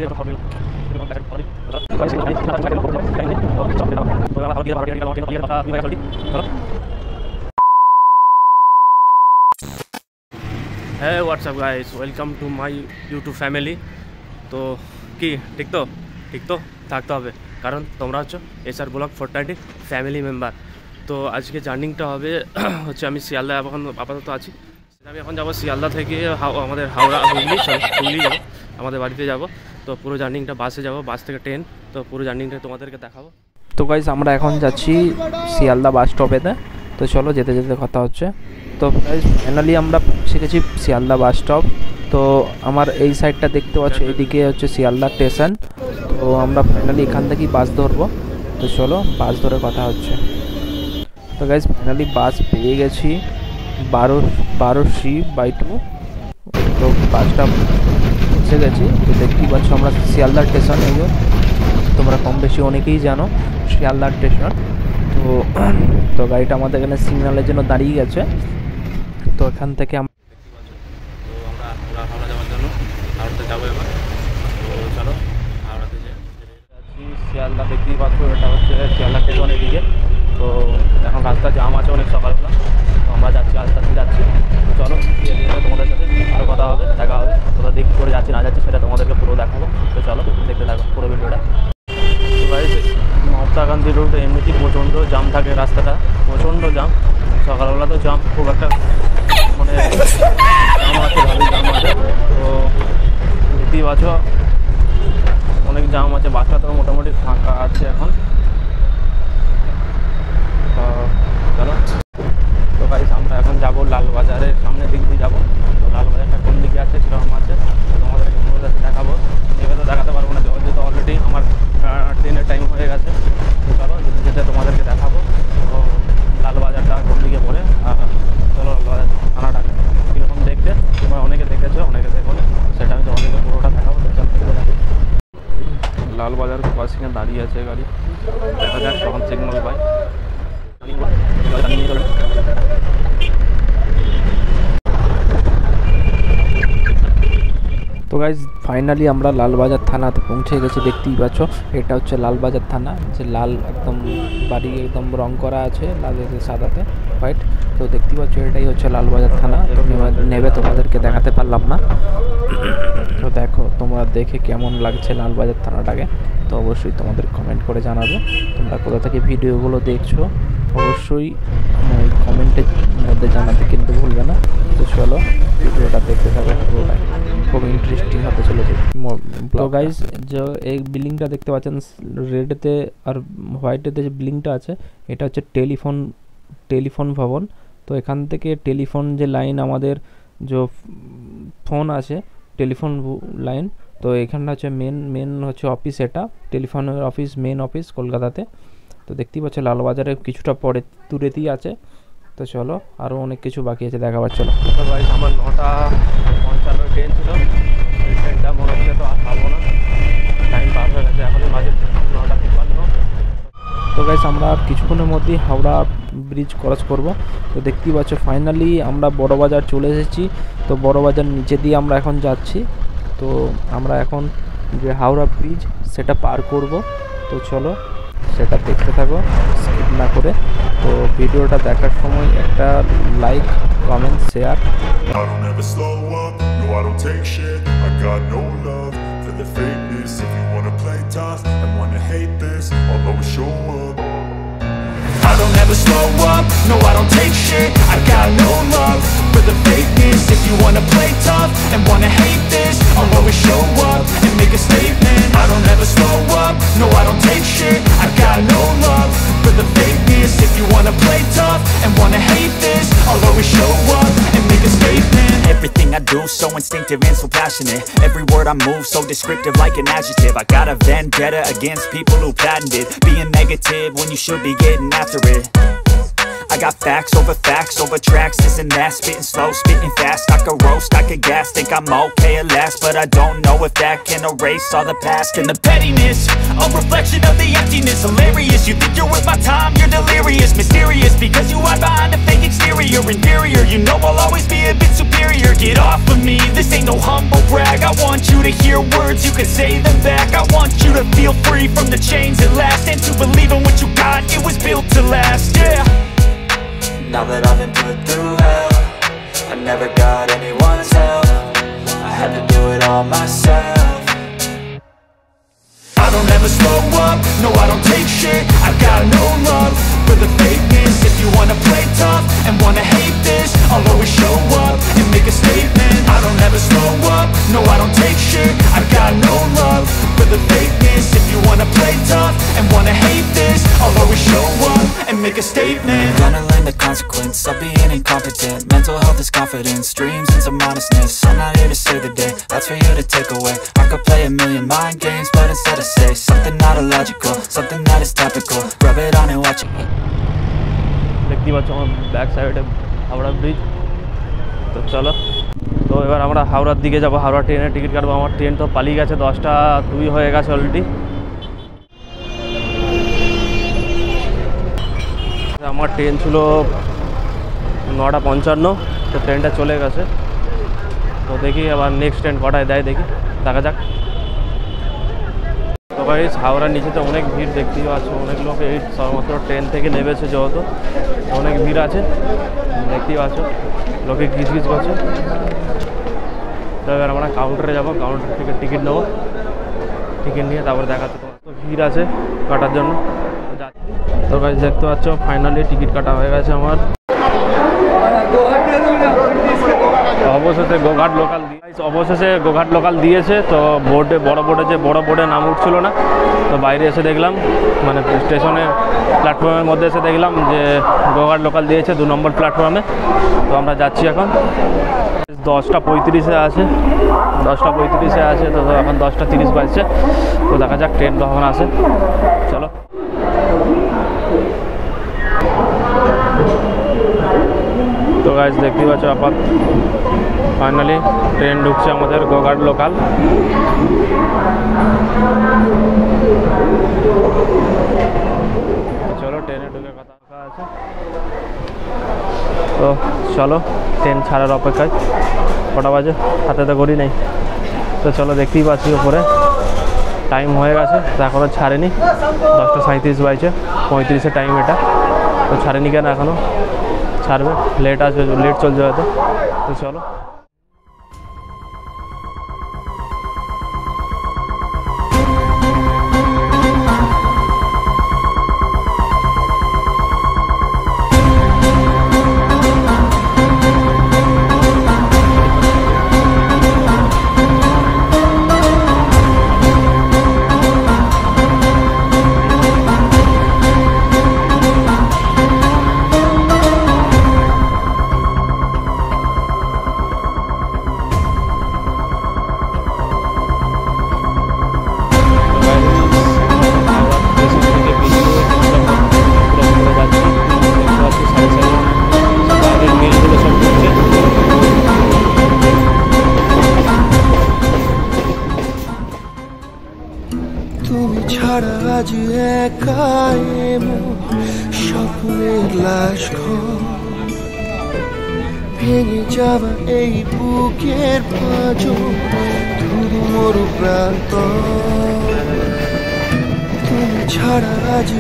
Hey, what's up guys, welcome to my YouTube family। তো কি ঠিক তো থাকতে হবে, কারণ তোমরা হচ্ছে এসআর ব্লগ 420 ফ্যামিলি মেম্বার। তো আজকে জার্নিংটা হবে হচ্ছে আমি শিয়ালদা এখন আপাতত আছি। আমি এখন যাবো শিয়ালদা থেকে আমাদের হাওড়া হুগলি যাবো, আমাদের বাড়িতে যাব। তো পুরো জার্নিংটা বাসে যাব, বাস থেকে ট্রেন। তো পুরো জার্নিংটা তোমাদেরকে দেখাবো। তো গাইস আমরা এখন যাচ্ছি শিয়ালদা বাস স্টপেতে। তো চলো যেতে যেতে কথা হচ্ছে। তো গাইস ফাইনালি আমরা পৌঁছে গেছি শিয়ালদা বাস স্টপ। তো আমার এই সাইডটা দেখতে পাচ্ছ, এইদিকে হচ্ছে শিয়ালদা স্টেশন। তো আমরা ফাইনালি এখান থেকেই বাস ধরবো। তো চলো বাস ধরে কথা হচ্ছে। তো গাইস ফাইনালি বাস পেয়ে গেছি 12C/2। তো বাসটা পৌঁছে গেছি। তো দেখতেই পাচ্ছ আমরা শিয়ালদা স্টেশন। এই যে তোমরা কম বেশি অনেকেই জানো শিয়ালদা স্টেশন। তো গাড়িটা আমাদের এখানে সিগন্যালের জন্য দাঁড়িয়ে গেছে। তো এখান থেকে আমরা হাওড়া যাওয়ার জন্য হাওড়াতে যাবো এবার। তো চলো হাওড়াতে যাচ্ছি। শিয়ালদা দেখতেই পাচ্ছ, এটা হচ্ছে শিয়ালদা স্টেশনের দিকে। তো এখন রাস্তা জাম আছে অনেক সকালবেলা। তো আমরা যাচ্ছি, আস্তে আস্তে যাচ্ছি। তো চলো তোমাদের সাথে আরও কথা হবে, দেখা হবে। কোথাও দিক করে যাচ্ছি না যাচ্ছি সেটা তোমাদেরকে পুরো দেখাবো। তো চলো দেখতে থাকো পুরো ভিডিওটা। তো গাইস মহাত্মা গান্ধী রোড এমনিতেই প্রচণ্ড জাম থাকে, রাস্তাটা প্রচণ্ড জাম। সকালবেলা তো জাম খুব একটা মানে জাম আছে, ভালোই জাম আছে। তো দেখতেই পাচ্ছ অনেক জাম আছে। বাসটা তো মোটামুটি ফাঁকা আছে এখন। তো চলো। তো গাইস আমরা এখন যাবো লালবাজারের সামনের দিক দিয়ে যাবো। তো লালবাজারটা কোন দিকে আছে কীরকম আছে তোমাদেরকে দেখাবো। এবার তো দেখাতে পারবো না, যেহেতু অলরেডি আমার ট্রেনের টাইম হয়ে গেছে। তো চলো যেতে যেতে তোমাদেরকে দেখাবো। তো লালবাজারটা কোন দিকে পড়ে, চলো লালবাজার থানাটা কীরকম দেখতে তোমরা অনেকে দেখেছো, অনেকে দেখো না, সেটা আমি তোমাদেরকে পুরোটা দেখাবো। তো চলো দেখো লালবাজার ক্রসিংয়ে দাঁড়িয়ে আছে গাড়ি, দেখা যাক কখন সিগন্যাল পাই। তো গাইজ ফাইনালি আমরা লালবাজার থানাতে পৌঁছে গেছি। দেখতেই পাচ্ছ এটা হচ্ছে লালবাজার থানা, যে লাল একদম বাড়ি একদম রং করা আছে লালের সাদাতে হোয়াইট। তো দেখতেই পাচ্ছ এটাই হচ্ছে লালবাজার থানা। তো নেবে তোমাদেরকে দেখাতে পারলাম না। তো দেখো তোমরা দেখে কেমন লাগছে লালবাজার থানাটাকে, তো অবশ্যই তোমাদের কমেন্ট করে জানাবে। তোমরা কোথা থেকে ভিডিওগুলো দেখছো অবশ্যই কমেন্টের মধ্যে জানাতে কিন্তু ভুলবে না। তো চলো ভিডিওটা দেখতে থাকো, পুরোটাই খুব ইন্টারেস্টিং হতে চলেছে। তো গাইজ যে এই বিল্ডিংটা দেখতে পাচ্ছেন রেডেতে আর হোয়াইটেতে যে বিল্ডিংটা আছে, এটা হচ্ছে টেলিফোন ভবন। তো এখান থেকে টেলিফোন যে লাইন আমাদের যে ফোন আছে টেলিফোন লাইন, তো এখানটা হচ্ছে মেন হচ্ছে অফিস, এটা টেলিফোনের অফিস, মেন অফিস কলকাতাতে। তো দেখতেই পাচ্ছ লালবাজারে কিছুটা পরে দূরেতেই আছে। তো চলো আরও অনেক কিছু বাকি আছে দেখাবার। চলো তো গাইস আমার 9:55 ট্রেন ছিল, এই ট্রেনটা মনে হচ্ছে তো আর পাবো না, টাইম পার হয়ে গেছে, এখনই বাজে 9:53। তো গাইস আমরা কিছুক্ষণের মধ্যেই হাওড়া ব্রিজ ক্রস করব। তো দেখতেই পাচ্ছ ফাইনালি আমরা বড়বাজার চলে এসেছি। তো বড়বাজার নিচে দিয়ে আমরা এখন যাচ্ছি। তো আমরা এখন যে হাওড়া ব্রিজ সেটা পার করব। তো চলো সেটা দেখতে থাকো স্কিপ না করে। তো ভিডিওটা দেখার সময় একটা like, comment, share. I don't ever slow up, no I don't take shit. I got no love for the fakeness. If you wanna play tough and wanna hate this, I'll always show up and make a statement. I don't ever slow up, no I don't take shit. I got no love for the fakeness. If you wanna play tough and wanna hate this, I'll always show up and make a statement. Everything I do so instinctive and so passionate. Every word I move so descriptive like an adjective. I got a vendetta against people who patented being negative when you should be getting after it. I got facts over tracks, this and that. Spitting slow, spitting fast. I could roast, I could gas. Think I'm okay at last, but I don't know if that can erase all the past. And the pettiness, a reflection of the emptiness. Hilarious, you think you're worth my time, you're delirious. Mysterious, because you hide behind a fake exterior. Inferior, you know I'll always be a bit superior. Get off of me, this ain't no humble brag. I want you to hear words you could say them back. I want you to feel free from the chains at last, and to believe in what you got, it was built to last, yeah. Now that I've been put through hell, I never got anyone's help. I had to do it all myself. I don't ever slow up, no I don't take shit. I've got no love for the fakeness. If you wanna play tough and wanna hate this, I'll always show up and make a statement. I don't ever slow up, no I don't take shit. I've got no love for the fakeness. If you wanna play tough and wanna hate this, I'll always show up and make a statement. Gonna learn the consequence of being incompetent. Mental health is confidence, dreams and some honestness. I'm not here to save the day, that's for you to take away. I could play a million mind games, but instead I say something not illogical, something that is topical. Rub it on and watch it. দেখতে পাচ্ছ আমার back সাইডে Howrah bridge. তো চলো, তো এবার আমরা হাওড়ার দিকে যাবো, হাওড়া ট্রেনের টিকিট কাটবো। আমার ট্রেন তো পালিয়ে গেছে, 10টা 2 হয়ে গেছে অলরেডি। আমার ট্রেন ছিল 9:55, তো ট্রেনটা চলে গেছে। তো দেখি আবার নেক্সট ট্রেন কটায় দেয়, দেখি, দেখা যাক। তো গাইস, হাওড়ার নিচে তো অনেক ভিড় দেখতেই পাচ্ছ, অনেক লোক এই সবেমাত্র ট্রেন থেকে নেমেছে, যেহেতু অনেক ভিড় আছে দেখতেই পাচ্ছ, লোকে গিজগিজ করছে। তো এবার আমরা কাউন্টারে যাবো, কাউন্টার থেকে টিকিট নেবো, টিকিট নিয়ে তারপর দেখাচ্ছে। তোমার তো ভিড় আছে কাটার জন্য, তো গাইস দেখতে পাচ্ছ ফাইনালি টিকিট কাটা হয়ে গেছে আমার। অবশেষে গোঘাট লোকাল দিয়েছে। তো বোর্ডে বড় বোর্ডে নাম উঠছিল না, তো বাইরে এসে দেখলাম, মানে স্টেশনের প্ল্যাটফর্মের মধ্যে এসে দেখলাম যে গোঘাট লোকাল দিয়েছে 2 নম্বর প্ল্যাটফর্মে। তো আমরা যাচ্ছি এখন। 10:35 আছে, 10:35 আছে, তো এখন 10:30 বাজছে। তো দেখা যাক ট্রেন কখন আসে, চলো। তো গাইস দেখতেই পাচ্ছ আপাত ফাইনালি ট্রেন ঢুকছে আমাদের গোঘাট লোকাল। চলো ট্রেনে ঢুকে কথা আছে, তো চলো ট্রেন ছাড়ার অপেক্ষায়। কটা বাজে হাতে তো করি নাই, তো চলো দেখতেই পাচ্ছি ওপরে টাইম হয়ে গেছে, তো এখনও ছাড়েনি। 10:37 বাজছে, 35-এর টাইম এটা, তো ছাড়েনি কেন এখনও, ছাড়বে, লেট চলছে হয়তো। তো চলো। তুমি ছাড়া আজ একাই স্বপ্নের লাশ ঘর, ভেঙে যাওয়া এই বুকের পাঁজর, ধুধু মরু প্রান্ত। তুমি ছাড়া আজ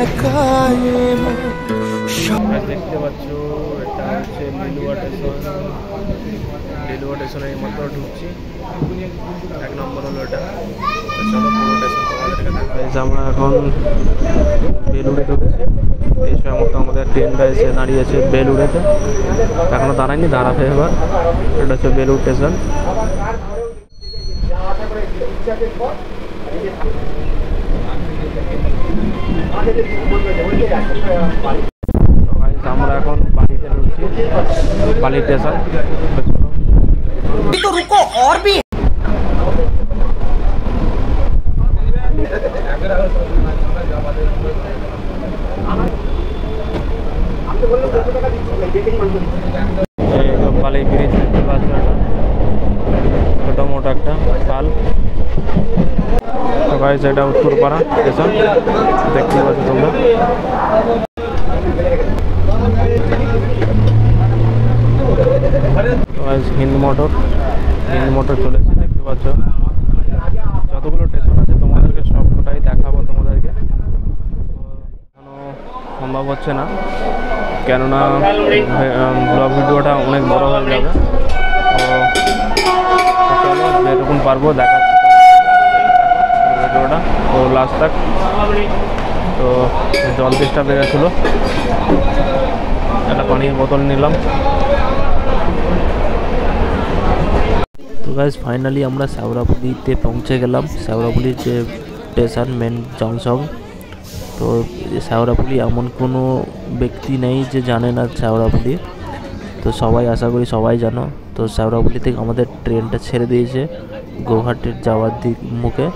একাই দেখতে পাচ্ছ এটা হচ্ছে লিলুয়া স্টেশনের মাত্র ঢুকছি, 1 নম্বর হলো এটা। চলো পুরো স্টেশন তোমাদেরকে দেখাই। আমরা এখন বেলুড়ে ঢুকেছি, এই সময় মতো আমাদের ট্রেনটা এসে দাঁড়িয়েছে বেলুড়েতে, এখনও দাঁড়ায়নি, দাঁড়াবে এবার। এটা হচ্ছে বেলুড় স্টেশন। আমরা এখন বাড়িতে ঢুকছি, বালি স্টেশন। तो रुको और भी বালি ব্রিজ দেখতে পাচ্ছ, ছোটো মোটো একটা পাল। তো গাইস এটা উত্তরপাড়া স্টেশন দেখতে পাচ্ছ তোমরা। হিন্দ মোটর চলেছে দেখতে পাচ্ছ। সম্ভব হচ্ছে না, কেননা ব্লগ ভিডিওটা অনেক বড় হয়ে যাবে। তো চলো যেরকম পারবো দেখাচ্ছি ভিডিওটা তো লাস্ট তক। তো জল তেষ্টা বেড়েছিলো, একটা পানির বোতল নিলাম। তো গাইজ ফাইনালি আমরা শেওড়াফুলিতে পৌঁছে গেলাম, শেওড়াফুলির যে স্টেশন মেন জংশন। তো শেওড়াফুলি এমন কোনো ব্যক্তি নেই যে জানে না শেওড়াফুলি, তো সবাই আশা করি সবাই জানো। তো শেওড়াফুলি থেকে আমাদের ট্রেনটা ছেড়ে দিয়েছে গৌহাটির যাওয়ার দিক মুখে।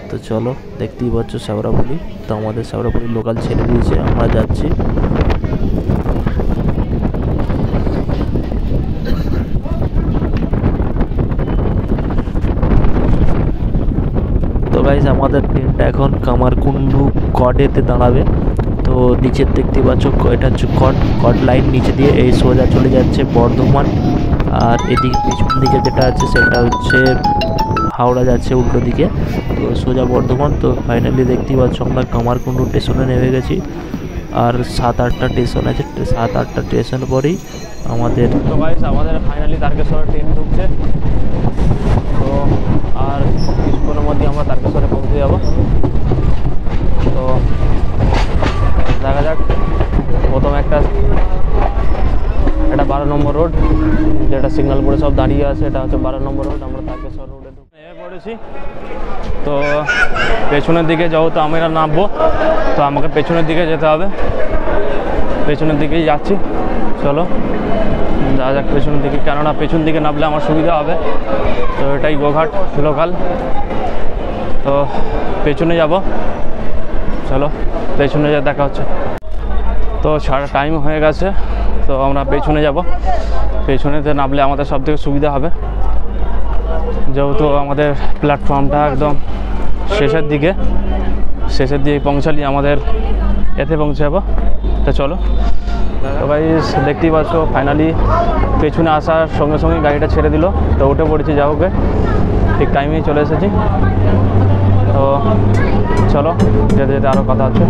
তো চলো দেখতেই পাচ্ছ শেওড়াফুলি, তো আমাদের শেওড়াফুলি লোকাল ছেড়ে দিয়েছে, আমরা যাচ্ছি। তো গাইজ আমাদের ট্রেনটা এখন কামারকুণ্ডু কডেতে দাঁড়াবে। তো নিচের দেখতে পাচ্ছ এটা হচ্ছে কড লাইন, নিচে দিয়ে এই সোজা চলে যাচ্ছে বর্ধমান। আর এদিকে পিছন দিকে যেটা আছে সেটা হচ্ছে হাওড়া যাচ্ছে উল্টো দিকে, তো সোজা বর্ধমান। তো ফাইনালি দেখতেই পাচ্ছ আমরা কামারকুণ্ডু স্টেশনে নেমে গেছি। আর 7-8টা স্টেশন আছে, 7-8টা স্টেশন পরেই আমাদের। তো গাইস আমাদের ফাইনালি তারকেশ্বরে ট্রেন ঢুকছে। তো আর কিছুক্ষণের মধ্যে আমরা তারকেশ্বরে পৌঁছে যাব। তো দেখা যাক, প্রথম এটা 12 নম্বর রোড, যেটা সিগন্যাল বোর্ডে সব দাঁড়িয়ে আছে, এটা হচ্ছে 12 নম্বর রোড। আমরা তারকেশ্বর রোডে নেমে পড়েছি। তো পেছনের দিকে যেহেতু আমরা নামবো, তো আমাকে পেছনের দিকে যেতে হবে, পেছনের দিকেই যাচ্ছি। চলো যা যাক পেছনের দিকে, কেননা পেছন দিকে নামলে আমার সুবিধা হবে। তো এটাই গোঘাট লোকাল, তো পেছনে যাব। চলো পেছনে যা দেখা হচ্ছে। তো সারা টাইম হয়ে গেছে, তো আমরা পেছনে যাব। পেছনেতে নামলে আমাদের সব থেকে সুবিধা হবে, যেহেতু আমাদের প্ল্যাটফর্মটা একদম শেষের দিকে পৌঁছালি আমাদের এতে পৌঁছে যাবো। তো চলো। তো গাইস দেখতেই পাচ্ছ ফাইনালি পেছনে আসার সঙ্গে সঙ্গে গাড়িটা ছেড়ে দিল, তো উঠে পড়েছি যা হোক, ঠিক টাইমেই চলে এসেছি। তো চলো যেতে যেতে আরও কথা হচ্ছে।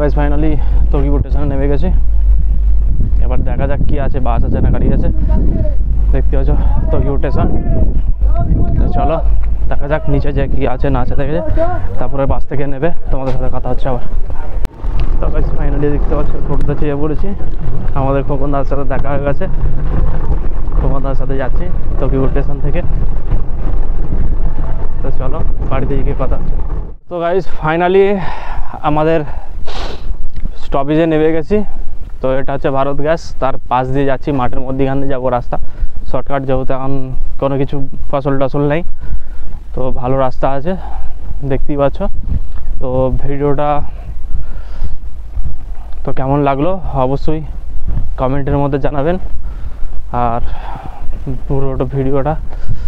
গাইস ফাইনালি তকিপুর স্টেশনে নেমে গেছি। এবার দেখা যাক কি আছে, বাস আছে না গাড়ি আছে। দেখতে পাচ্ছ তকিপুর স্টেশন। তো চলো দেখা যাক নিচে যে কি আছে না আছে দেখে, তারপরে বাস থেকে নেবে, তোমাদের সাথে কথা হচ্ছে আবার। তো গাইস ফাইনালি দেখতে পাচ্ছ টোটোতে চেয়ে পড়েছি। আমাদের খোকনদার সাথে দেখা হয়ে গেছে, খোকনদার সাথে যাচ্ছি তকিপুর স্টেশন থেকে। তো চলো বাড়িতে গিয়ে কথা হচ্ছে। তো গাইস ফাইনালি আমাদের স্টপেজে নেমে গেছি। তো এটা হচ্ছে ভারত গ্যাস, তার পাশ দিয়ে যাচ্ছি, মাঠের মধ্যেখান দিয়ে যাবো রাস্তা শর্টকাট, যেহেতু এখন কোনো কিছু ফসল টসল নেই, তো ভালো রাস্তা আছে দেখতেই পাচ্ছ। তো ভিডিওটা তো কেমন লাগলো অবশ্যই কমেন্টের মধ্যে জানাবেন, আর পুরোটা ভিডিওটা